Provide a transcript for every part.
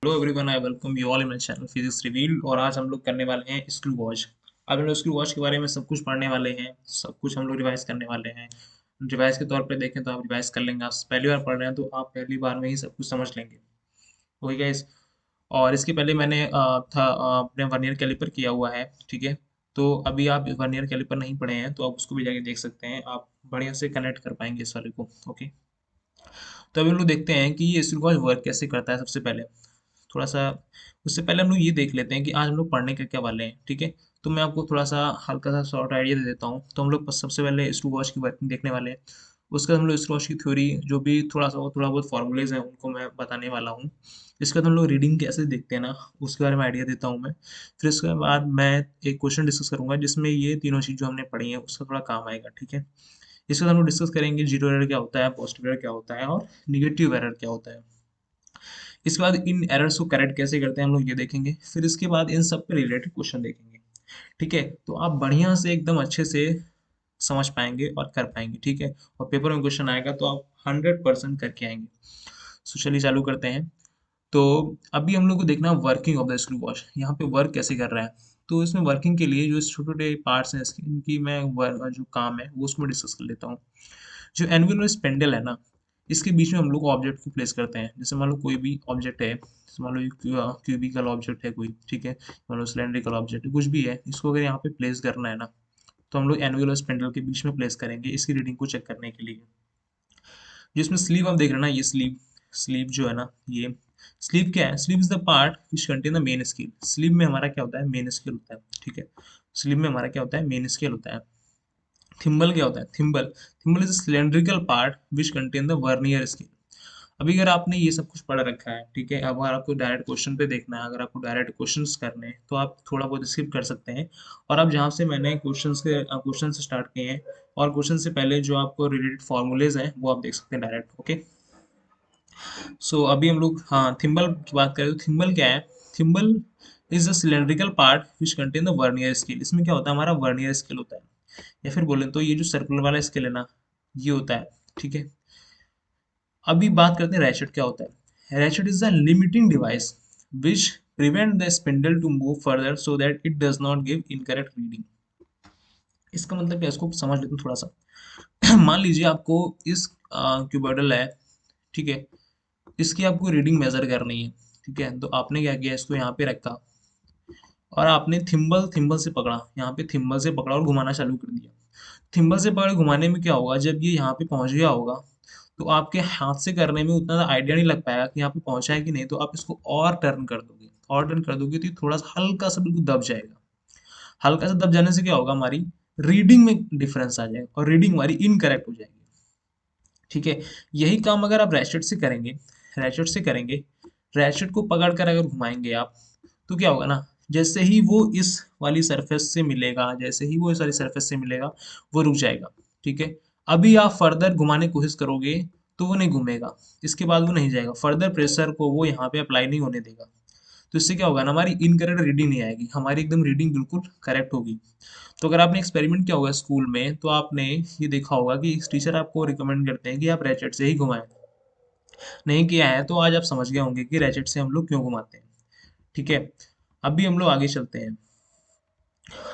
Hello everyone, I welcome you all in my channel physics revealed. और आज हम लोग करने वाले हैं स्क्रू वॉच। आज हम लोग स्क्रू वॉच के बारे में सब कुछ पढ़ने वाले हैं, सब कुछ हम लोग रिवाइज करने वाले हैं। रिवाइज के तौर पे देखें तो आप रिवाइज कर लेंगे। आप पहली बार पढ़ रहे हैं तो आप पहली बार में ही सब कुछ समझ लेंगे। Okay guys. और इसके पहले मैंने अपने वर्नियर कैलिपर किया हुआ है, ठीक है। तो अभी आप वर्नियर कैलिपर नहीं पढ़े हैं तो आप उसको भी जाके देख सकते हैं, आप बढ़िया से कनेक्ट कर पाएंगे इस वाले को। ओके। तो अभी हम लोग देखते हैं कि ये स्क्रू वॉच वर्क कैसे करता है। सबसे पहले थोड़ा सा उससे पहले हम लोग ये देख लेते हैं कि आज हम लोग पढ़ने के क्या वाले हैं, ठीक है। तो मैं आपको थोड़ा सा हल्का सा शॉर्ट आइडिया दे देता हूँ। तो हम लोग सबसे पहले स्क्रू वॉच की वर्किंग देखने वाले हैं। उसके बाद हम लोग स्क्रू वॉच की थ्योरी, जो भी थोड़ा बहुत फॉर्मूलेज हैं उनको मैं बताने वाला हूँ। इसके बाद हम लोग रीडिंग कैसे देखते हैं ना, उसके बारे में आइडिया देता हूँ मैं। फिर उसके बाद मैं एक क्वेश्चन डिस्कस करूंगा जिसमें ये तीनों चीज़ जो हमने पढ़ी है उसका थोड़ा काम आएगा, ठीक है। इसके बाद हम लोग डिस्कस करेंगे जीरो एरर क्या होता है, पॉजिटिव एरर क्या होता है और निगेटिव एरर क्या होता है। इसके बाद इन एरर्स को करेक्ट कैसे करते हैं हम लोग ये देखेंगे। फिर इसके बाद इन सब पे रिलेटेड क्वेश्चन देखेंगे, ठीक है। तो आप बढ़िया से एकदम अच्छे से समझ पाएंगे और कर पाएंगे, ठीक है। और पेपर में क्वेश्चन आएगा तो आप 100% करके आएंगे। सो चलिए चालू करते हैं। तो अभी हम लोग को देखना working of the screw watch, यहाँ पे वर्क कैसे कर रहा है। तो इसमें वर्किंग के लिए जो छोटे छोटे पार्ट्स हैं इसकी, इनकी मैं जो काम है वो उसको मैं डिस्कस कर लेता हूँ। जो एनुअल स्पेंडल है ना, इसके बीच में हम लोग ऑब्जेक्ट को प्लेस करते हैं। जैसे मान लो कोई भी ऑब्जेक्ट है, जैसे मान लो क्यूबिकल ऑब्जेक्ट है कोई, ठीक है। मान लो सिलेंड्रिकल ऑब्जेक्ट कुछ भी है, इसको अगर यहाँ पे प्लेस करना है ना, तो हम लोग एनुअल स्पेंडल के बीच में प्लेस करेंगे इसकी रीडिंग को चेक करने के लिए। जिसमें स्लीव आप देख रहे हैं ना, ये स्लीव, स्लीव जो है ना, ये स्लीव क्या है। Sleeve is the part which contain the main scale. Sleeve में हमारा क्या होता है, मेन स्केल होता है, ठीक है। स्लीव में हमारा क्या होता है, मेन स्केल होता है। थिम्बल क्या होता है, thimble, thimble is cylindrical part which contain the vernier scale. अभी अगर आपने ये सब कुछ पढ़ रखा है, ठीक है, अब अगर आपको डायरेक्ट क्वेश्चन पे देखना है, अगर आपको डायरेक्ट क्वेश्चंस करने हैं तो आप थोड़ा बहुत स्किप कर सकते हैं। और अब जहाँ से मैंने क्वेश्चन से स्टार्ट किए हैं, और क्वेश्चन से पहले जो आपको रिलेटेड फॉर्मूलेज हैं वो आप देख सकते हैं डायरेक्ट। ओके। सो अभी हम लोग हाँ थिम्बल की बात करें तो थिम्बल क्या है। Thimble is a cylindrical part which contain the vernier scale. इसमें क्या होता है, हमारा वर्नियर स्केल होता है। या फिर बोले तो ये जो सर्कुलर वाला स्केल है ना, ये होता है, ठीक है। अभी बात करते हैं रैशेट क्या होता है। Ratchet is the limiting device which prevent the spindle to move further so that it does not give incorrect reading. इसका मतलब क्या है, इसको समझ लेते हैं थोड़ा सा। मान लीजिए आपको इस क्यूबोइडल है, ठीक है। इसकी आपको रीडिंग मेजर करनी है, ठीक है। तो आपने क्या किया, इसको यहाँ पे रखा और आपने थिम्बल थिम्बल से पकड़ा, यहाँ पे थिम्बल से पकड़ा और घुमाना चालू कर दिया। थिम्बल से पकड़ घुमाने में क्या होगा, जब ये यहाँ पे पहुंच गया होगा तो आपके हाथ से करने में उतना आइडिया नहीं लग पाएगा कि यहाँ पे पहुंचा है कि नहीं। तो आप इसको और टर्न कर दोगे, और टर्न कर दोगे तो ये थोड़ा सा हल्का सा बिल्कुल दब जाएगा। हल्का सा दब जाने से क्या होगा, हमारी रीडिंग में डिफरेंस आ जाएगा और रीडिंग हमारी इनकरेक्ट हो जाएगी, ठीक है। यही काम अगर आप रैशेट से करेंगे, रैशेट से करेंगे, रैशेट को पकड़ कर अगर घुमाएंगे आप, तो क्या होगा ना, जैसे ही वो इस वाली सरफेस से मिलेगा, जैसे ही वो इस वाली सरफेस से मिलेगा, वो रुक जाएगा, ठीक है। अभी आप फर्दर घुमाने की कोशिश करोगे तो वो नहीं घूमेगा, इसके बाद वो नहीं जाएगा, फर्दर प्रेशर को वो यहाँ पे अप्लाई नहीं होने देगा। तो इससे क्या होगा ना, हमारी इनकरेक्ट रीडिंग नहीं आएगी, हमारी एकदम रीडिंग बिल्कुल करेक्ट होगी। तो अगर आपने एक्सपेरिमेंट किया होगा स्कूल में तो आपने ये देखा होगा कि टीचर आपको रिकमेंड करते हैं कि आप रैचेट से ही घुमाएं। नहीं किया है तो आज आप समझ गए होंगे कि रैचेट से हम लोग क्यों घुमाते हैं, ठीक है। अभी हम लोग आगे चलते हैं।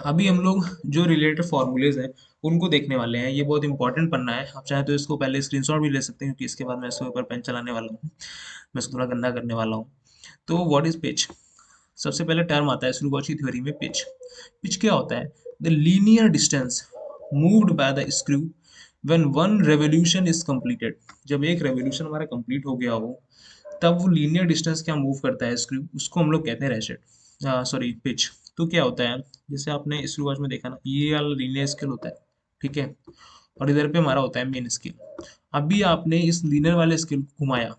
अभी हम लोग जो रिलेटेड फॉर्मूलेज हैं उनको देखने वाले हैं। ये बहुत इंपॉर्टेंट पढ़ना है। आप चाहे तो इसको पहले स्क्रीनशॉट भी ले सकते हैं क्योंकि इसके बाद मैं इसके ऊपर पेन चलाने वाला हूँ, मैं इसको थोड़ा गंदा करने वाला हूँ। तो व्हाट इज पिच। सबसे पहले टर्म आता है स्क्रू की थ्योरी में, पिच। पिच क्या होता है, the linear distance moved by the screw when one revolution is completed. जब एक रेवोल्यूशन हमारा कंप्लीट हो गया हो तब वो लीनियर डिस्टेंस क्या मूव करता है स्क्रू, उसको हम लोग कहते हैं रेशेट, सॉरी पिच। तो क्या होता है, जैसे आपने स्क्रू वॉच में देखा ना, ये वाला लीनियर स्केल होता है, ठीक है। और इधर पे हमारा होता है मेन स्केल। अभी आपने इस लीनियर वाले स्केल को घुमाया,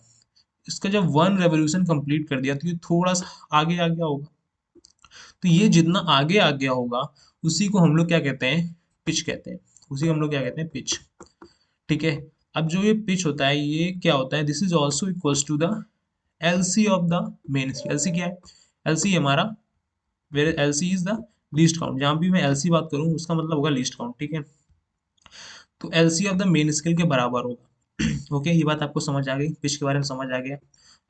इसका जब वन रेवोल्यूशन कंप्लीट कर दिया तो ये थोड़ा सा आगे आ गया होगा। तो ये जितना आगे आ गया होगा उसी को हम लोग क्या कहते हैं, पिच कहते हैं। उसी को हम लोग क्या कहते हैं, पिच, ठीक है। अब जो ये पिच होता है ये क्या होता है, this is also equals to the LC of the main scale. LC क्या है, एलसी हमारा, where LC is the least count. जहां भी मैं एलसी बात करूं उसका मतलब होगा लीस्ट काउंट, ठीक है। तो LC of the main scale के बराबर होगा। ओके, ये बात आपको समझ आ गई, पिच के बारे में समझ आ गया।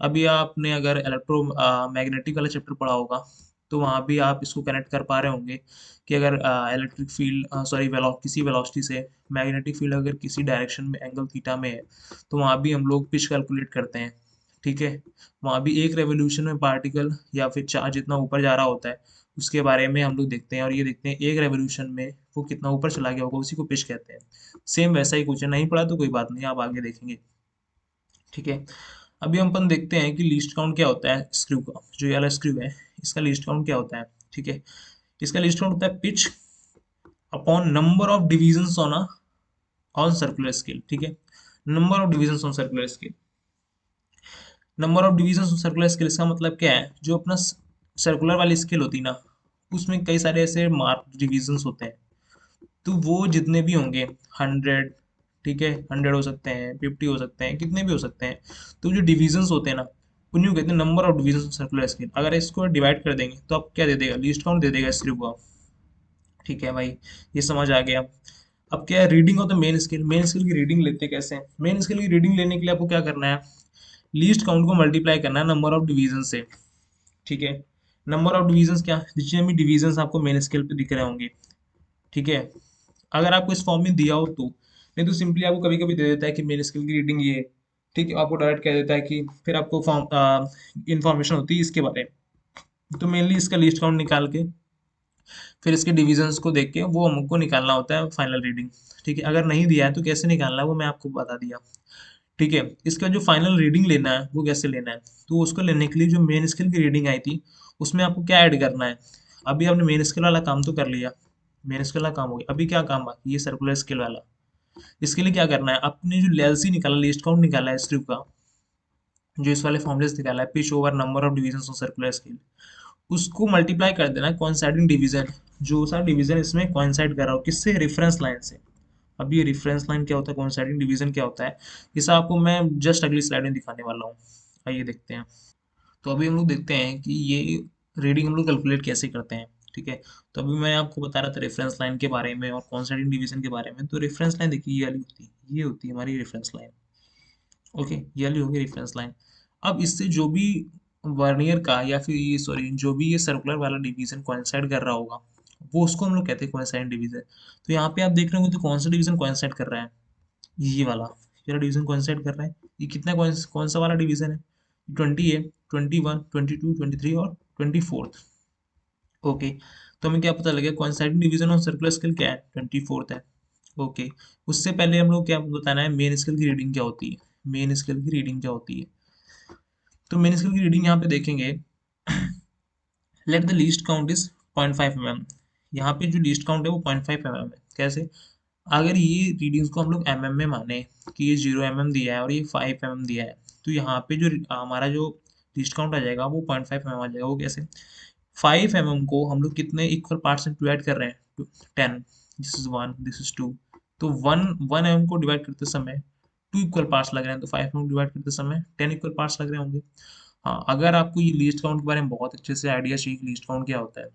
अभी आपने अगर इलेक्ट्रो मैग्नेटिक वाला चैप्टर पढ़ा होगा, तो वहाँ भी आप इसको कनेक्ट कर पा रहे होंगे कि अगर इलेक्ट्रिक फील्ड सॉरी किसी वेलोसिटी से मैग्नेटिक फील्ड अगर किसी डायरेक्शन में एंगल थीटा में है, तो वहाँ भी हम लोग पिच कैलकुलेट करते हैं। ठीक है, वहाँ भी एक रेवोल्यूशन में पार्टिकल या फिर चार्ज जितना ऊपर जा रहा होता है, उसके बारे में हम लोग देखते हैं, और ये देखते हैं एक रेवोल्यूशन में वो कितना ऊपर चला गया होगा, उसी को पिच कहते हैं। सेम वैसा ही कुछ है, नहीं पढ़ा तो कोई बात नहीं, आप आगे देखेंगे। ठीक है, अभी हम अपन देखते हैं कि लीस्ट काउंट क्या होता है स्क्रू का। जो ये वाला स्क्रू है, इसका लीस्ट काउंट क्या होता है। ठीक है, इसका लीस्ट काउंट होता है pitch upon number of divisions on circular scale. ठीक है, number of divisions on circular scale. Number of divisions on circular scale, इसका मतलब क्या है, जो अपना सर्कुलर वाली स्केल होती है ना, उसमें कई सारे ऐसे मार्क डिविजन्स होते हैं, तो वो जितने भी होंगे 100, ठीक है, 100 हो सकते हैं, 50 हो सकते हैं, कितने भी हो सकते हैं, तो जो डिविजन्स होते हैं ना, उन्हें कहते हैं number of division circular scale. अगर इसको डिवाइड कर देंगे तो आप क्या दे देगा, लीस्ट काउंट दे देगा इस स्क्रू का। ठीक है भाई, ये समझ आ गया। अब क्या है, reading of the main scale. Main scale की रीडिंग लेते हैं कैसे। मेन स्केल की रीडिंग लेने के लिए आपको क्या करना है, लीस्ट काउंट को मल्टीप्लाई करना है नंबर ऑफ डिवीजन से। ठीक है, नंबर ऑफ डिवीजन क्या, जितने भी डिवीजन आपको मेन स्केल पे दिख रहे होंगे। ठीक है, अगर आपको इस फॉर्म में दिया हो तो, नहीं तो सिंपली आपको कभी कभी दे देता है कि मेन स्केल की रीडिंग ये है। ठीक है, आपको डायरेक्ट कह देता है कि फिर आपको फॉर्म इंफॉर्मेशन होती है इसके बारे में, तो मेनली इसका लिस्ट काउंट निकाल के फिर इसके डिविजन्स को देख के वो हमको निकालना होता है फाइनल रीडिंग। ठीक है, अगर नहीं दिया है तो कैसे निकालना है वो मैं आपको बता दिया। ठीक है, इसका जो फाइनल रीडिंग लेना है वो कैसे लेना है, तो उसको लेने के लिए जो मेन स्केल की रीडिंग आई थी, उसमें आपको क्या ऐड करना है। अभी आपने मेन स्केल वाला काम तो कर लिया, मेन स्केल वाला काम हो गया, अभी क्या काम बाकी, ये सर्कुलर स्केल वाला। इसके लिए क्या करना है, आपने जो एलसी निकाला, लिस्ट काउंट निकाला है स्क्रू का, जो इस वाले फॉर्मूले से निकाला है, pitch over number of division of circular scale, उसको मल्टीप्लाई कर देना है कोइंसाइडिंग डिवीजन, जो सा डिवीजन इसमें कोइंसाइड कर रहा हो किससे, रेफरेंस लाइन से। अब ये रेफरेंस लाइन क्या होता है, कोइंसाइडिंग डिवीजन क्या होता है, इसे आपको मैं जस्ट अगली स्लाइड में दिखाने वाला हूँ। आइए देखते हैं। तो अभी हम लोग देखते हैं कि ये रीडिंग हम लोग कैलकुलेट कैसे करते हैं। ठीक है, तो अभी मैं आपको बता रहा था रेफरेंस लाइन के बारे में और कोइंसाइडिंग डिवीजन के बारे में। तो रेफरेंस लाइन देखिए, ये वाली होती है, ये होती है हमारी रेफरेंस लाइन। ओके, ये वाली होगी रेफरेंस लाइन। अब इससे जो भी वर्नियर का या फिर ये सॉरी जो भी ये सर्कुलर वाला डिवीजन कोइंसाइड कर रहा होगा, वो उसको हम लोग कहते हैं कोइंसाइड डिवीजन। तो यहाँ पे आप देख रहे होंगे तो कौन सा डिवीजन कोइंसाइड कर रहा है, ये वाला, ये वाला डिवीजन कोइंसाइड कर रहा है। ये कितना कौन सा वाला डिवीजन है, 20 है, 21, 22, 23 और 24th। ओके, तो हमें क्या पता लगे, coinciding division of circular scale क्या है, 24th है। ओके, उससे पहले हम लोग क्या बताना है, मेन स्केल की रीडिंग क्या होती है। मेन स्केल की रीडिंग क्या होती है, तो मेन स्केल की रीडिंग यहाँ पे देखेंगे, let the least count is 0.5 mm। यहाँ पे जो लीस्ट काउंट है वो 0.5 mm है। कैसे, अगर ये रीडिंग्स को हम लोग mm में माने कि ये 0 mm दिया है और ये 5 mm दिया है, तो यहाँ पे जो हमारा जो लीस्ट काउंट आ जाएगा वो 0.5 mm आ जाएगा। वो कैसे, 5 mm को हम लोग कितने इक्वल पार्ट्स में डिवाइड कर रहे हैं, 10। This is 1, this is 2। तो 1 1 mm को डिवाइड करते समय 2 इक्वल पार्ट्स लग रहे हैं, तो 5 mm डिवाइड करते समय 10 इक्वल पार्ट्स लग रहे होंगे। हाँ, अगर आपको ये लीस्ट काउंट के बारे में बहुत अच्छे से आइडिया चाहिए कि लीस्ट काउंट क्या होता है,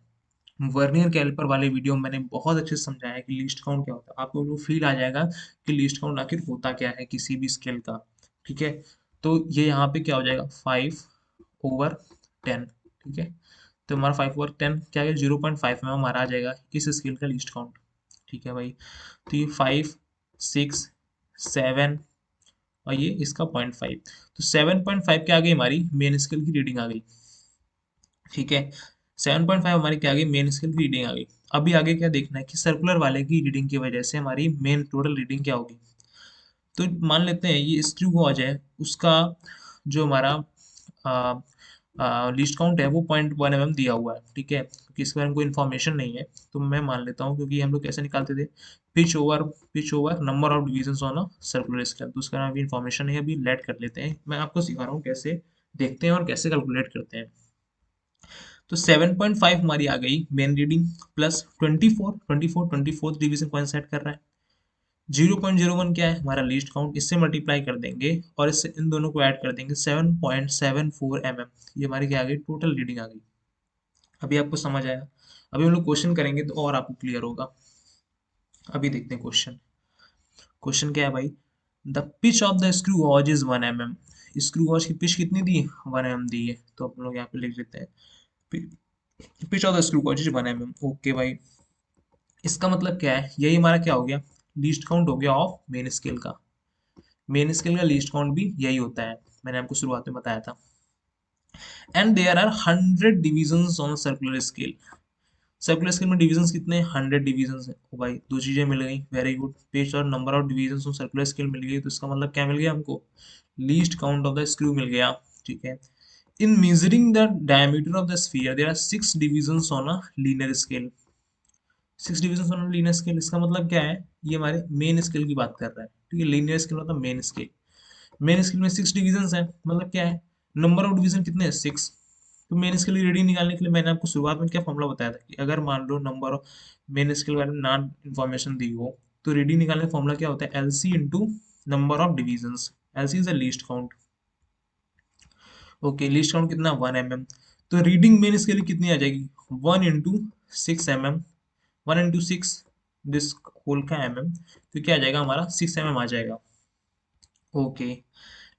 वर्नियर कैलिपर वाले वीडियो में मैंने बहुत अच्छे से समझाया है कि लीस्ट काउंट क्या होता है। आपको वो फील आ जाएगा कि लीस्ट काउंट आखिर होता क्या है किसी भी स्केल का। ठीक है, तो ये यहाँ पे क्या हो जाएगा, 5/10। ठीक है, तो हमारा 5/10 क्या है, 0.5 mm हमारा आ जाएगा इस स्केल का लीस्ट काउंट। ठीक है भाई, तो ये 5, 6, 7 और ये इसका 0.5, तो 7.5 क्या आ गई, हमारी मेन स्केल की रीडिंग आ गई। ठीक है, 7.5 हमारी क्या आ गई, मेन स्केल की रीडिंग आ गई। अभी आगे क्या देखना है कि सर्कुलर वाले की रीडिंग की वजह से हमारी मेन टोटल रीडिंग क्या होगी। तो मान लेते हैं ये स्क्रू को आ जाए, उसका जो हमारा लिस्ट काउंट है वो 0.1 mm दिया हुआ है। ठीक है, क्योंकि इसके बारे में कोई इन्फॉर्मेशन नहीं है, तो मैं मान लेता हूँ, क्योंकि हम लोग कैसे निकालते थे, pitch over number of division on a circular scale, तो उसका अभी इन्फॉर्मेशन है, अभी लेट कर लेते हैं। मैं आपको सिखा रहा हूँ कैसे देखते हैं और कैसे कैलकुलेट करते हैं। तो 7.5 हमारी आ गई main reading, plus 24 division coincide कर रहा है। 0.01 क्या है हमारा लीस्ट काउंट, इससे मल्टीप्लाई कर देंगे और इससे इन दोनों को ऐड कर देंगे, 7.74 mm। ये हमारी क्या आ गई, टोटल रीडिंग आ गई। अभी आपको समझ आया। अभी हम लोग क्वेश्चन करेंगे तो और आपको क्लियर होगा। अभी देखते हैं क्वेश्चन। क्वेश्चन क्या है भाई, the pitch of the screw gauge is 1 mm। Screw gauge की पिच कितनी दी, 1 mm दी है, तो अपन लोग यहाँ पे लिख देते हैं pitch of the screw gauge is 1 mm। Okay भाई, इसका मतलब क्या है, यही हमारा क्या हो गया, लीस्ट काउंट हो गया ऑफ मेन स्केल का। मेन स्केल का लीस्ट काउंट भी यही होता है, मैंने आपको शुरुआत में बताया था। And there are 100 divisions on circular scale. Circular scale में डिविजन्स कितने हैं, 100 डिविजन्स हैं। ओ भाई, दो चीजें मिल गई, वेरी गुड। पेज और number of divisions on circular scale मिल गई, तो इसका मतलब क्या मिल गया हमको, least count of the screw मिल गया। ठीक है। In measuring the diameter of the sphere there are 6 divisions on a linear scale. 6 divisions on a linear scale, इसका मतलब क्या है, ये हमारे मेन स्केल की बात कर रहा है। ठीक है, लीनियर स्केल मतलब मेन स्केल। मेन स्केल में 6 डिविजन्स है, मतलब क्या है, नंबर ऑफ डिवीजन कितने हैं, 6। तो मेन स्केल की रीडिंग निकालने के लिए मैंने आपको शुरुआत में क्या फॉर्मूला बताया था कि अगर मान लो नंबर ऑफ मेन स्केल के बारे में ना इन्फॉर्मेशन दी हो, तो रीडिंग निकालने का फॉर्मूला क्या होता है, LC into number of divisions. LC is the least count. Okay, least count कितना, 1 mm। तो रीडिंग मेन स्केल की कितनी आ जाएगी, 1 into 6 mm। 1 into 6, this whole का mm, तो क्या आ जाएगा हमारा, 6 mm आ जाएगा। ओके,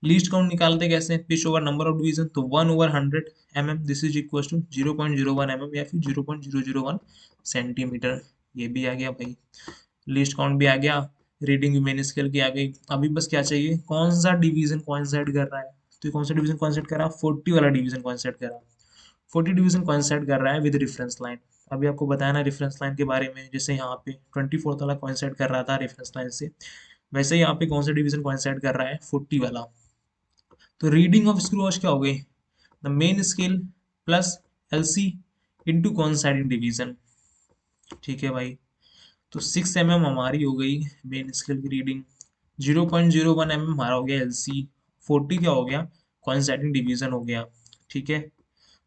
लीस्ट काउंट निकालते कैसे, pitch over number of division, तो 1/100 mm, this is equal to 0.01 mm या फिर 0.001 सेंटीमीटर। ये भी आ गया भाई, लीस्ट काउंट भी आ गया, रीडिंग भी मेन स्केल की आ गई। अभी बस क्या चाहिए, कौन सा डिवीजन कॉन्सेप्ट कर रहा है, तो कौन सा डिवीजन कॉन्सेप्ट कर रहा है, 40 वाला डिवीजन कॉन्सेप्ट कर रहा है। 40 डिवीजन कॉन्सेप्ट कर रहा है विद रेफरेंस लाइन। अभी आपको बताया ना रेफरेंस लाइन के बारे में, जैसे यहाँ पे 24 वाला कॉन्सेप्ट कर रहा था रेफरेंस लाइन से, वैसे ही यहाँ पे कौन सा डिवीजन कॉन्सेप्ट कर रहा है, 40 वाला। तो रीडिंग ऑफ स्क्रू वॉच क्या हो गई, the main scale plus LC into coinciding division. ठीक है भाई, तो 6 mm हमारी हो गई मेन स्केल की रीडिंग, 0.01 mm हमारा हो गया एलसी, 40 क्या हो गया, कॉन्साइडिंग डिवीजन हो गया। ठीक है,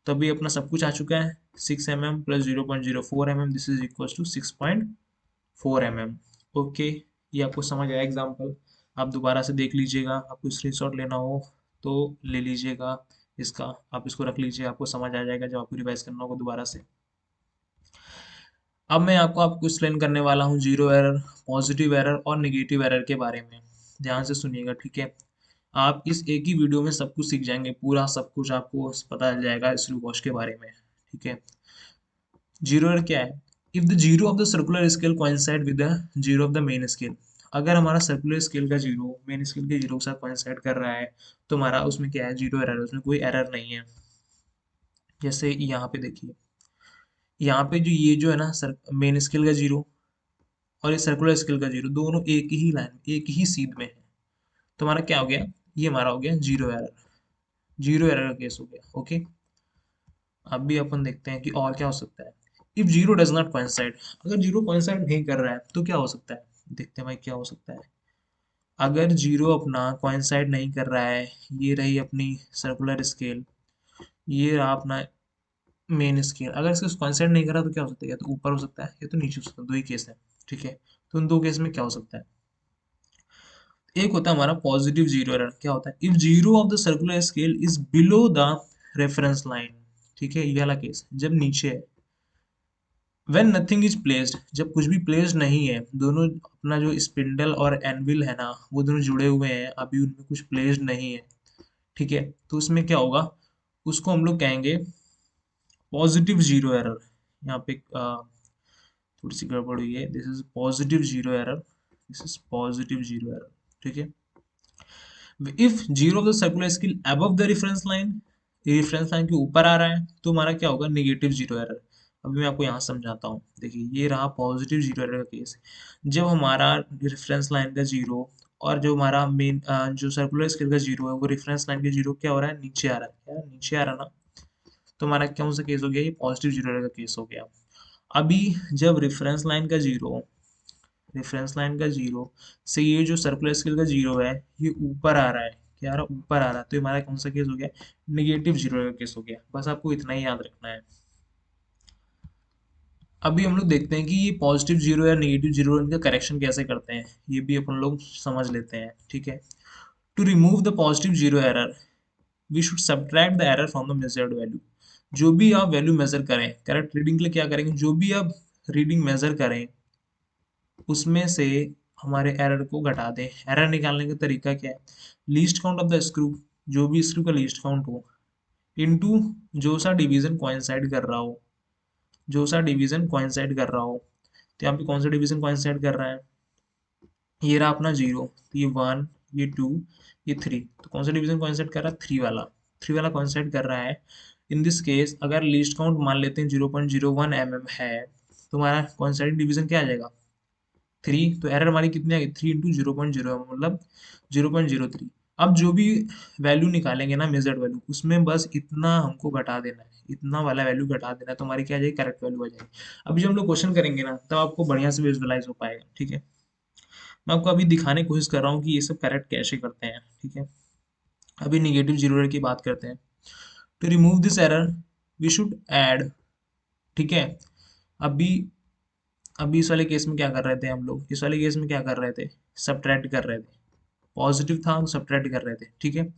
तो अभी अपना सब कुछ आ चुका है, 6 mm plus 0.04 mm, this is equal to 6.4 mm। Okay, ये आपको समझ आया एग्जाम्पल। आप दोबारा से देख लीजिएगा, आपको स्क्रीनशॉट लेना हो तो ले लीजिएगा इसका, आप इसको रख लीजिए, आपको समझ आ जाएगा जब आपको रिवाइज करना होगा दोबारा से। अब मैं आपको एक्सप्लेन करने वाला हूँ जीरो एरर, पॉजिटिव एरर और नेगेटिव एरर के बारे में। ध्यान से सुनिएगा, ठीक है। आप इस एक ही वीडियो में सब कुछ सीख जाएंगे, पूरा सब कुछ आपको पता चल जाएगा स्क्रू वॉश के बारे में। ठीक है, जीरो एरर क्या है, if the zero of the circular scale coincide with the zero of the main scale. अगर हमारा सर्कुलर स्केल का जीरो मेन स्केल के जीरो के साथ कोइंसाइड कर रहा है, तो हमारा उसमें क्या है, जीरो एरर, उसमें कोई एरर नहीं है। जैसे यहाँ पे देखिए, यहाँ पे जो ये जो है ना सर, मेन स्केल का जीरो और ये सर्कुलर स्केल का जीरो, दोनों एक ही लाइन एक ही सीध में है, तो हमारा क्या हो गया, ये हमारा हो गया जीरो एरर। जीरो एरर का केस हो गया। ओके, अब भी अपन देखते हैं कि और क्या हो सकता है। If zero does not coincide, अगर जीरो कोइंसाइड नहीं कर रहा है तो क्या हो सकता है, देखते हैं भाई क्या हो सकता है। अगर जीरो अपना कोइंसाइड नहीं कर रहा है, ये रही अपनी सर्कुलर स्केल, ये रहा अपना मेन स्केल, अगर इसका कोइंसाइड नहीं कर रहा तो क्या हो सकता है, या तो ऊपर हो सकता है या तो नीचे हो सकता है, दो ही केस है। ठीक है, तो उन दो केस में क्या हो सकता है, एक होता है हमारा पॉजिटिव जीरो एरर। क्या होता है, if zero of the circular scale is below the reference line. ठीक है, ये वाला केस जब नीचे है। व्हेन नथिंग इज प्लेस्ड, जब कुछ भी प्लेस्ड नहीं है, दोनों अपना जो स्पिंडल और एनविल है ना, वो दोनों जुड़े हुए हैं, अभी उनमें कुछ प्लेस्ड नहीं है। ठीक है, तो उसमें क्या होगा, उसको हम लोग कहेंगे पॉजिटिव जीरो एरर। यहाँ पे थोड़ी सी गड़बड़ हुई है, this is positive zero error, this is positive zero error. ठीक है, if zero of the circular scale above the reference line, reference line के ऊपर आ रहा है, तो हमारा क्या होगा, नेगेटिव जीरो एरर। अभी मैं आपको यहाँ समझाता हूँ, देखिए ये रहा पॉजिटिव जीरो एरर का केस। जब हमारा रेफरेंस लाइन का जीरो और जो हमारा मेन जो सर्कुलर स्केल का जीरो है, वो रेफरेंस लाइन के जीरो क्या हो रहा है, नीचे आ रहा है, क्या नीचे आ रहा है ना, तो हमारा कौन सा केस हो गया, ये पॉजिटिव जीरो एरर का केस हो गया। अभी जब रेफरेंस लाइन का जीरो से ये जो सर्कुलर स्केल का जीरो है, ये ऊपर आ रहा है, क्या आ रहा है, ऊपर आ रहा है, तो हमारा कौन सा केस हो गया, निगेटिव जीरो का केस हो गया। बस आपको इतना ही याद रखना है। अभी हम लोग देखते हैं कि ये पॉजिटिव जीरो या नेगेटिव जीरो इनका करेक्शन कैसे करते हैं, ये भी अपन लोग समझ लेते हैं। ठीक है, to remove the positive zero error we should subtract the error from the measured value. जो भी आप वैल्यू मेजर करें, करेक्ट रीडिंग के लिए क्या करेंगे, जो भी आप रीडिंग मेजर करें उसमें से हमारे एरर को घटा दें। एरर निकालने का तरीका क्या है, least count of the screw, जो भी स्क्रू का लीस्ट काउंट हो, इनटू जो सा डिवीजन कोइंसाइड कर रहा हो, जो सा डिवीजन कोइंसाइड कर रहा हो। तो यहाँ पे कौन सा डिवीजन कोइंसाइड कर रहा है, ये रहा अपना 0, तो ये 1, ये 2, ये 3, तो कौन सा डिवीजन कोइंसाइड कर रहा है, 3 वाला, 3 वाला कोइंसाइड कर रहा है। इन दिस केस अगर लीस्ट काउंट मान लेते हैं 0.01 mm है, तो हमारा कोइंसाइडिंग डिवीजन क्या आ जाएगा, 3। तो एरर हमारी कितनी आ गई, 3 इंटू 0.0 मतलब 0.03। अब जो भी वैल्यू निकालेंगे ना मेजर्ड वैल्यू, उसमें बस इतना हमको घटा देना है, इतना वाला वैल्यू घटा देना है, तो हमारी क्या आ जाएगी, करेक्ट वैल्यू आ जाएगी। अभी जब हम लोग क्वेश्चन करेंगे ना, तब आपको बढ़िया से विजुअलाइज हो पाएगा। ठीक है, मैं आपको अभी दिखाने की कोशिश कर रहा हूँ कि ये सब करेक्ट कैसे करते हैं। ठीक है, अभी निगेटिव जीरो एरर की बात करते हैं। To remove this error we should add. ठीक है, अभी अभी इस वाले केस में क्या कर रहे थे हम लोग, इस वाले केस में क्या कर रहे थे, सब्ट्रैक्ट कर रहे थे। पॉजिटिव था हम सब्ट्रैक्ट कर रहे थे। ठीक है,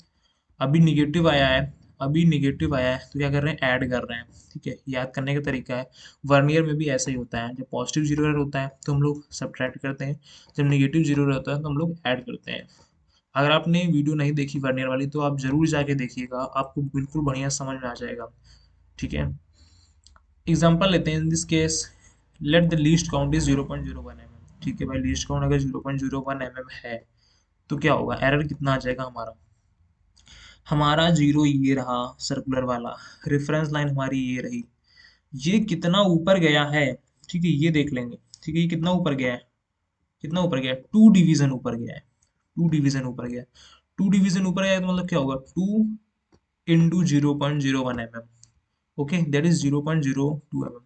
अभी निगेटिव आया है, अभी निगेटिव आया है तो क्या कर रहे हैं, ऐड कर रहे हैं। ठीक है, याद करने का तरीका है, वर्नियर में भी ऐसा ही होता है, जब पॉजिटिव जीरो एरर होता है तो हम लोग सब्ट्रैक्ट करते हैं, जब निगेटिव जीरो एरर होता है तो हम लोग ऐड करते हैं। अगर आपने वीडियो नहीं देखी वर्नियर वाली तो आप जरूर जाके देखिएगा, आपको बिल्कुल बढ़िया समझ में आ जाएगा। ठीक है, एग्जाम्पल लेते हैं। In this case let the least count is 0.01 mm। ठीक है भाई, लीस्ट काउंट अगर 0.01 mm है तो क्या होगा, एरर कितना आ जाएगा हमारा, हमारा जीरो ये रहा सर्कुलर वाला, रेफरेंस लाइन हमारी ये रही, ये कितना ऊपर गया है, ठीक है ये देख लेंगे। ठीक है, ये कितना ऊपर गया है, कितना ऊपर गया है, 2 डिवीजन ऊपर गया है, 2 डिवीजन ऊपर गया है। 2 डिवीजन ऊपर गया है तो मतलब क्या होगा, 2 into 0.01 mm। Okay, that is 0.02 mm।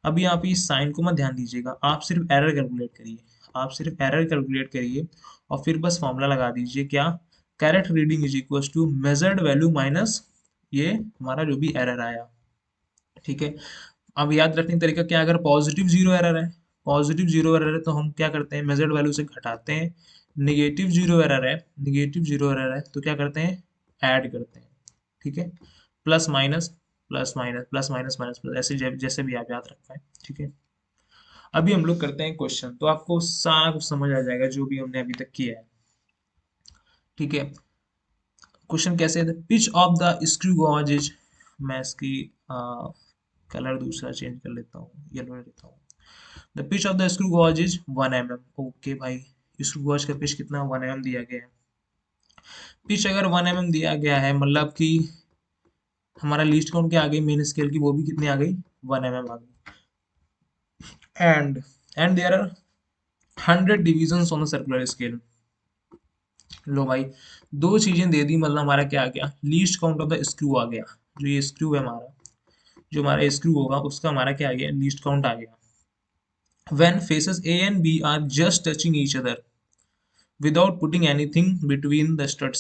अभी आप इस साइन को मत ध्यान दीजिएगा, आप सिर्फ एरर कैलकुलेट करिए, आप सिर्फ एरर कैलकुलेट करिए और फिर बस फॉर्मूला लगा दीजिए, क्या, correct reading is equal to measured value minus ये हमारा जो भी एरर आया। ठीक है, अब याद रखने का तरीका क्या है, अगर पॉजिटिव जीरो एरर है, पॉजिटिव जीरो एरर है तो हम क्या करते हैं, मेजर्ड वैल्यू से घटाते हैं। निगेटिव जीरो एरर है, निगेटिव जीरो एरर है तो क्या करते हैं, ऐड करते हैं। ठीक है, plus minus, plus minus, plus minus, minus plus, ऐसे जैसे भी आप याद रख पाए। ठीक है, अभी हम लोग करते हैं क्वेश्चन, तो आपको सारा कुछ समझ आ जाएगा जो भी हमने अभी तक किया है। ठीक है, क्वेश्चन कैसे है, pitch of the screw gauge is, मैं इसकी कलर दूसरा चेंज कर लेता हूँ, येलो लेता हूँ। The pitch of the screw gauge is 1 mm। Okay भाई, स्क्रू गॉज का पिच कितना, 1 mm दिया गया है। पिच अगर 1 mm दिया गया है मतलब कि हमारा लीस्ट काउंट क्या आ गई मेन स्केल की, वो भी कितनी आ गई, 1 mm आ गई। And there are 100 divisions on the circular scale. लो भाई, दो चीजें दे दी मतलब हमारा क्या आ गया, least count of the screw आ गया। जो ये स्क्रू है हमारा, जो हमारा स्क्रू होगा उसका हमारा क्या आ गया, लीस्ट काउंट आ गया। when faces A and B are just touching each other without putting anything between the studs,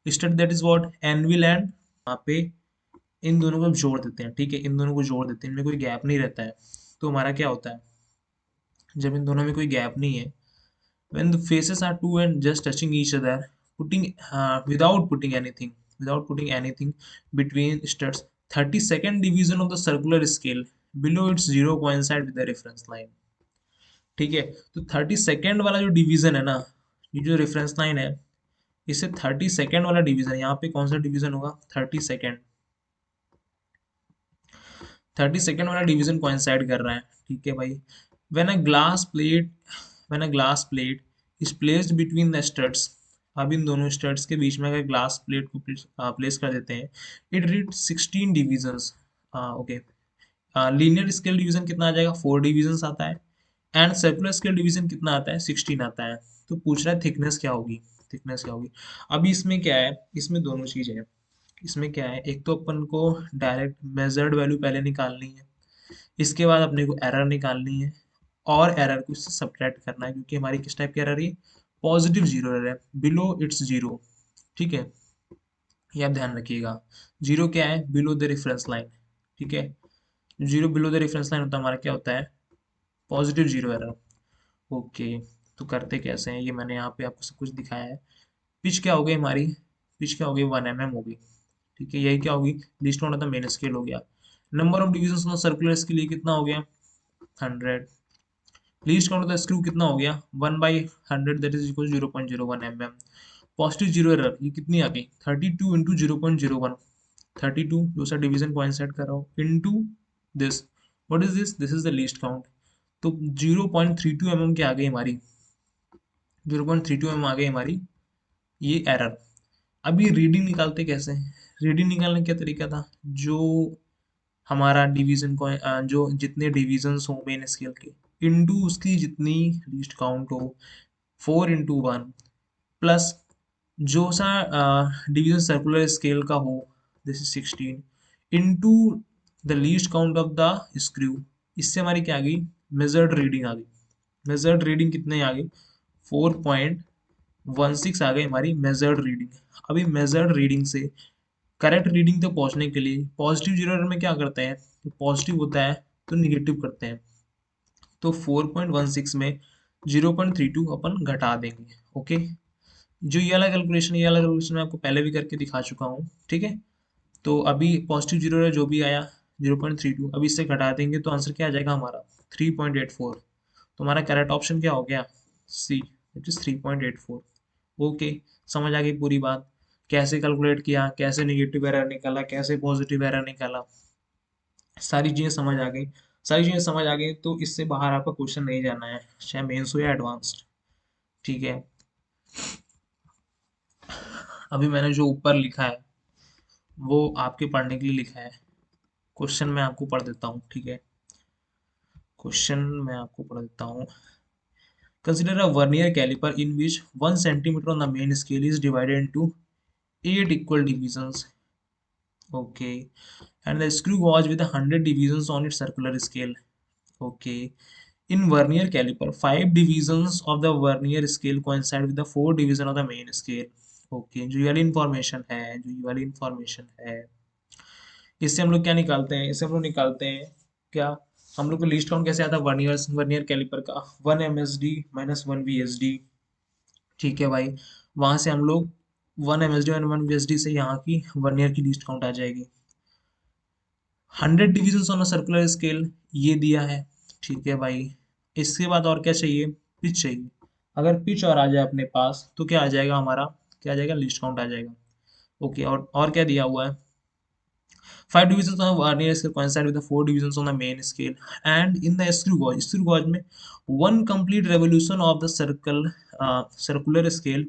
stud that is what, anvil and, यहाँ पे इन दोनों को जोड़ देते हैं। ठीक है, इन दोनों को जोड़ देते हैं, इनमें कोई गैप नहीं रहता है। तो हमारा क्या होता है, जब इन दोनों में कोई गैप नहीं है, when the faces are two and just touching each other, putting without putting anything, without putting anything between studs, 32nd division of the circular scale below its zero coincide with the reference line। ठीक है, तो 32nd वाला जो division है ना, ये जो reference line है, इससे 32nd वाला डिवीजन, यहाँ पे कौन सा डिवीजन होगा, 32nd, 32nd वाला डिवीजन कोइंसाइड कर रहा है। ठीक है भाई, when a glass plate, when a glass plate is placed between the studs, अब इन दोनों स्टड्स के बीच में अगर ग्लास प्लेट को प्लेस कर देते हैं, it read 16 divisions. Okay, linear scale division कितना आ जाएगा, 4 डिविजन्स आता है, एंड सर्कुलर स्केल डिवीजन कितना आता है, 16 आता है। तो पूछ रहा है थिकनेस क्या होगी, थिकनेस क्या होगी। अभी इसमें क्या है, इसमें दोनों चीजें हैं। इसमें क्या है, एक तो अपन को डायरेक्ट मेजर्ड वैल्यू पहले निकालनी है, इसके बाद अपने को एरर निकालनी है, और एरर को इससे सब्ट्रैक्ट करना है, क्योंकि हमारी किस टाइप की एरर है, पॉजिटिव जीरो एरर है, बिलो इट्स जीरो। ठीक है, ये आप ध्यान रखिएगा, जीरो क्या है, बिलो द रेफरेंस लाइन। ठीक है, zero below the reference line होता है हमारा क्या होता है, पॉजिटिव जीरो एरर। ओके, तो करते कैसे हैं, ये मैंने यहाँ पे आपको सब कुछ दिखाया है। पिच क्या हो गई हमारी, पिच क्या हो गई, 1 mm हो गई। ठीक है, यही क्या होगी, least count of the main scale हो गया। Number of division of circular के लिए कितना हो गया, 100। Least count of the screw कितना हो गया 1/100 that is equal 0.01 mm। Positive zero error ये कितनी आ गई 32 इंटू 0.01, 32 जो सा डिवीजन कोइंसाइड कर रहा हो into this, what is this, this is the least count. तो 0.32 mm की आ गई हमारी, 0.32 mm आ गई हमारी ये एरर। अभी रीडिंग निकालते कैसे, रीडिंग निकालने का तरीका था जो हमारा डिवीजन को जो जितने डिवीजन्स हो मेन स्केल के इनटू उसकी जितनी लीस्ट काउंट हो 4 इंटू 1 प्लस जो सा डिवीजन सर्कुलर स्केल का हो this is 16 into the least count of the screw. इससे हमारी क्या आ गई मेजर्ड रीडिंग आ गई। मेजर्ड रीडिंग कितने आ गई 4.16 आ गई हमारी मेजर्ड रीडिंग। अभी मेजर्ड रीडिंग से करेक्ट रीडिंग तक पहुंचने के लिए पॉजिटिव जीरो एरर में क्या करते हैं, तो पॉजिटिव होता है तो निगेटिव करते हैं। तो 4.16 में 0.32 अपन घटा देंगे। ओके, जो ये वाला कैलकुलेशन मैं आपको पहले भी करके दिखा चुका हूँ, ठीक है। तो अभी पॉजिटिव जीरो एरर जो भी आया 0.32 अभी इससे घटा देंगे तो आंसर क्या आ जाएगा हमारा 3.84। तो हमारा करेक्ट ऑप्शन क्या हो गया सी, इट इज 3.84। ओके, समझ आ गई पूरी बात, कैसे कैलकुलेट किया, कैसे नेगेटिव एरर निकाला, कैसे पॉजिटिव एरर निकाला, सारी चीजें समझ आ गई। सारी चीजें समझ आ गई तो इससे बाहर आपका क्वेश्चन नहीं जाना है, चाहे मेंस हो या एडवांस्ड, ठीक है। अभी मैंने जो ऊपर लिखा है वो आपके पढ़ने के लिए लिखा है। क्वेश्चन मैं आपको पढ़ देता हूँ, ठीक है। क्वेश्चन मैं आपको पढ़ देता हूँ। Consider a vernier caliper in which 1 centimeter on the main scale is divided into 8 equal divisions. Okay, and the screw gauge with 100 divisions on its circular scale. Okay, in vernier caliper, 5 divisions of the vernier scale coincide with the 4 division of the main scale. Okay, जो ये वाली information है, जो ये वाली information है, इससे हम लोग क्या निकालते हैं, इससे हम लोग निकालते हैं क्या, हम लोग को लीस्ट काउंट कैसे आता है वर्नियर वर्नियर कैलिपर का 1 MSD माइनस 1 VSD, ठीक है भाई। वहां से हम लोग 1 MSD और 1 VSD से यहाँ की वर्नियर की लीस्ट काउंट आ जाएगी। 100 division on a circular scale ये दिया है, ठीक है भाई। इसके बाद और क्या चाहिए, पिच चाहिए। अगर पिच और आ जाए अपने पास तो क्या आ जाएगा हमारा, क्या आ जाएगा लिस्ट काउंट आ जाएगा। ओके, और क्या दिया हुआ है 5 divisions on the vernier scale coincide with the 4 divisions on the main scale and in the screw gauge में one complete revolution of the circular scale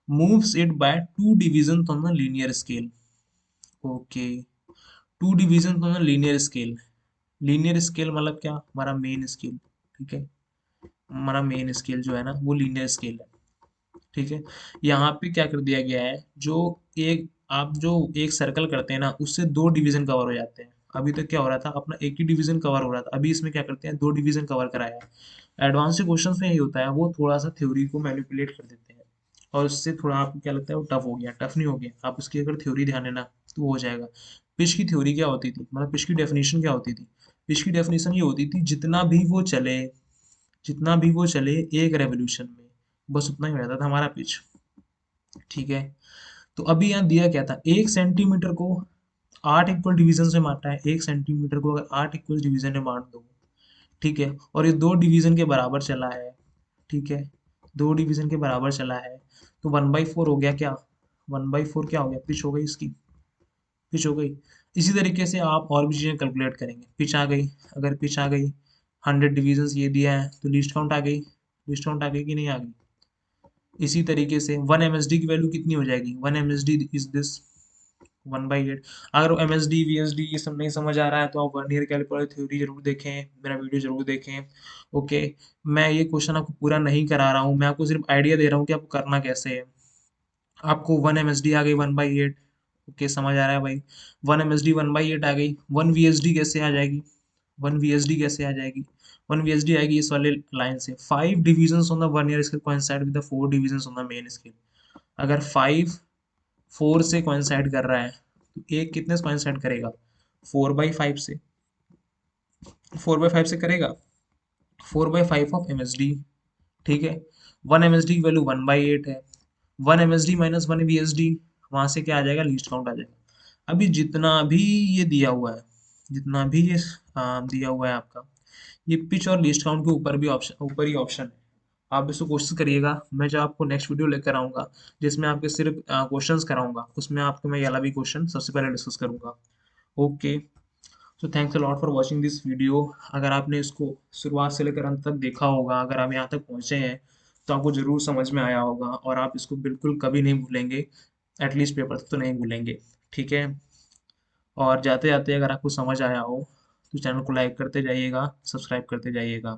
moves it by 2 divisions on the linear scale. Okay, 2 divisions on the linear scale। Linear scale मतलब क्या, हमारा main scale, ठीक है। हमारा main scale जो है ना वो लीनियर स्केल है, ठीक है। यहाँ पे क्या कर दिया गया है, जो एक आप जो एक सर्कल करते हैं ना उससे 2 डिवीजन कवर हो जाते हैं। अभी तक क्या हो रहा था अपना एक ही डिवीजन कवर हो रहा था, अभी इसमें क्या करते हैं 2 डिवीजन कवर कराया है। एडवांस क्वेश्चन में यही होता है, वो थोड़ा सा थ्योरी को मैनिपुलेट कर देते हैं और उससे थोड़ा आपको क्या लगता है वो टफ हो गया, टफ नहीं हो गया, आप उसकी अगर थ्योरी ध्यान देना तो वो हो जाएगा। पिच की थ्योरी क्या होती थी, मतलब पिच की डेफिनेशन क्या होती थी, पिच की डेफिनेशन ये होती थी जितना भी वो चले, जितना भी वो चले एक रेवोल्यूशन में बस उतना ही हो जाता था हमारा पिच, ठीक है। तो अभी यहाँ दिया क्या था, 1 सेंटीमीटर को 8 इक्वल डिवीजन से बांटा है, 1 सेंटीमीटर को अगर 8 इक्वल डिवीजन में बांट दो, ठीक है, और ये 2 डिवीजन के बराबर चला है, ठीक है, 2 डिवीजन के बराबर चला है, तो 1/4 हो गया क्या, 1/4 क्या हो गया, पिच हो गई इसकी, पिच हो गई। इसी तरीके से आप और भी चीज़ें कैलकुलेट करेंगे, पिच आ गई, अगर पिच आ गई 100 डिवीजन ये दिया है तो लीस्ट काउंट आ गई, लीस्ट काउंट आ गई कि नहीं आ गई। इसी तरीके से 1 MSD की वैल्यू कितनी हो जाएगी, 1 MSD इज दिस 1/8। अगर M S D V S D ये सब नहीं समझ आ रहा है तो आप वर्नियर कैलिपर थ्योरी जरूर देखें, मेरा वीडियो जरूर देखें। ओके, मैं ये क्वेश्चन आपको पूरा नहीं करा रहा हूँ, मैं आपको सिर्फ आइडिया दे रहा हूँ कि आपको करना कैसे है। आपको 1 MSD आ गई 1/8, ओके समझ आ रहा है भाई। 1 MSD 1/8 आ गई, 1 VSD कैसे आ जाएगी, 1 VSD कैसे आ जाएगी, 1 VSD आएगी इस वाले लाइन से, 5 division on the vernier scale coincide with the 4 division on the main scale. अगर 5 4 से कोइंसाइड कर रहा है तो एक कितने से कोइंसाइड करेगा 4/5 से, 4/5 से करेगा 4/5 ऑफ MSD, ठीक है। 1 MSD की वैल्यू 1/8 है, 1 MSD माइनस 1 VSD, वहां से क्या आ जाएगा लीस्ट काउंट आ जाएगा। अभी जितना भी ये दिया हुआ है, जितना भी ये दिया हुआ है आपका, ये पिच और लीस्ट काउंट के ऊपर ही ऑप्शन है। आप इसको कोशिश करिएगा। मैं जो आपको नेक्स्ट वीडियो लेकर आऊँगा, जिसमें आपके सिर्फ क्वेश्चंस कराऊंगा, उसमें आपको मैं ये वाला भी क्वेश्चन सबसे पहले डिस्कस करूंगा। ओके। तो thanks a lot for watching this video. अगर आपने इसको शुरुआत से लेकर अंत तक देखा होगा, अगर आप यहाँ तक पहुँचे हैं, तो आपको ज़रूर समझ में आया होगा और आप इसको बिल्कुल कभी नहीं भूलेंगे। एटलीस्ट पेपर तक तो नहीं भूलेंगे। ठीक है। और जाते जाते अगर आपको समझ आया हो, तो चैनल को लाइक करते जाइएगा, सब्सक्राइब करते जाइएगा।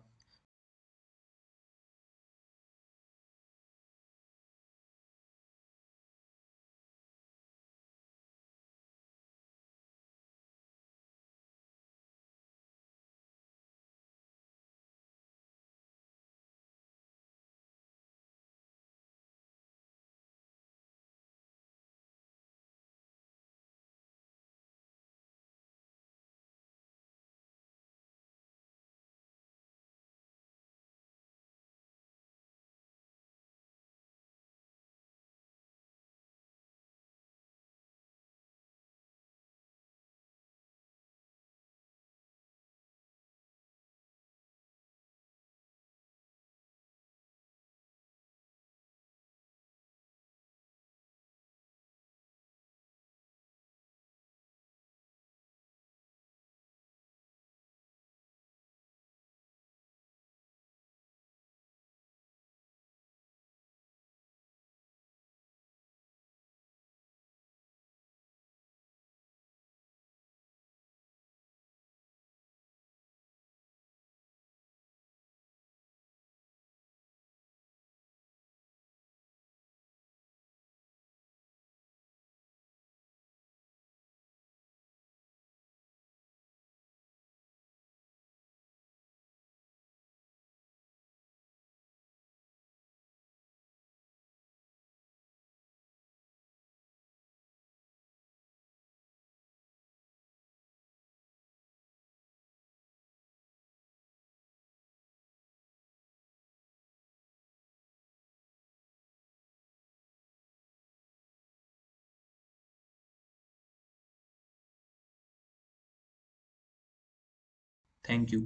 Thank you.